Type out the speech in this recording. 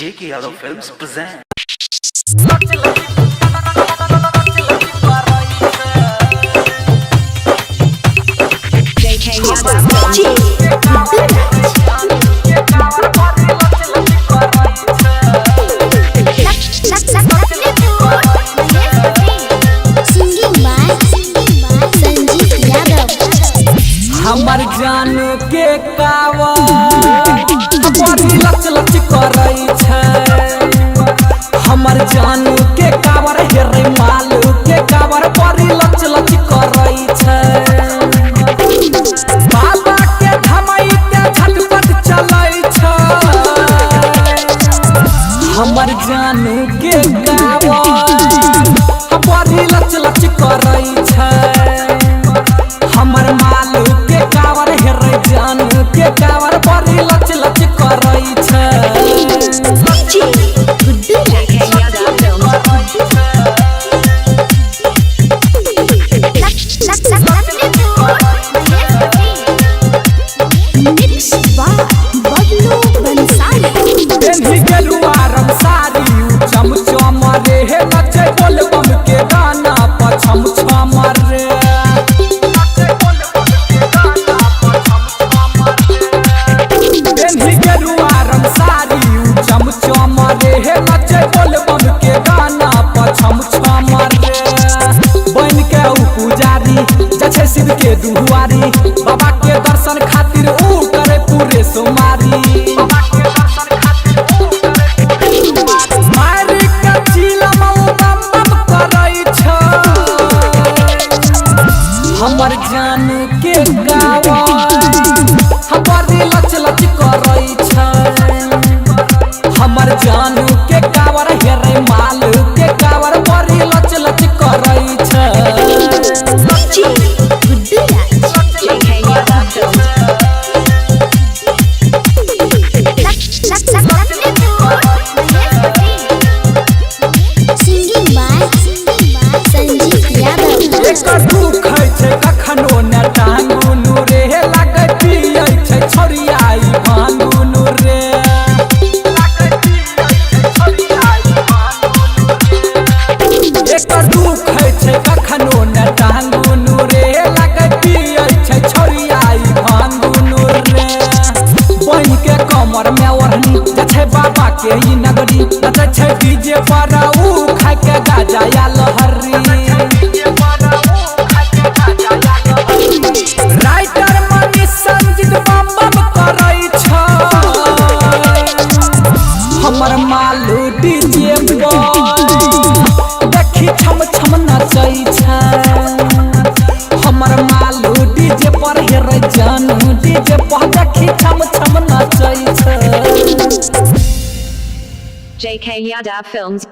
J.K. Yadav Films present. J.K. Yadav हमर जानू के कावा बड़ी लच लच करई छै। हमर जानू के कावर हेरे मालू के कावर बड़ी लच लच करई छै। बाबा के धमई के झटपट चलै छै। हमर जानू के कावा बड़ी लच लच करई छै। हमर मालू के कावर हेरे जानू के कावर बड़ी लच लच करई छै। शिव के दुआरी बाबा के दर्शन खातिर ऊ करे पूरे सोमारी। मारी के चिलम बम बम करई छै। हमर जानू के गावा बड़ी लच लच करई छै। हमर जानू के कावर हेरे मालू के कावर बड़ी लच लच करई छै। कखनो न टांगुनु रे लगती छै छोरियाई भांगुनु रे। एकर दुख छै कखनो न टांगुनु रे लगती छै छोरियाई भांगुनु रे। बन के कमर में ओढ़नी छै बाबा के ई नगरी नचै छै डीजे पर ऊ खाय के गाजा या लहरी। राइटर मनी संजीत बम बम करई छै। हमर मालू डीजे देखी छम छम नचई छै। हमर मालू डीजे पर हेरे जानू डीजे पर देखी छम छम नचई छै। J.K. Yadav Films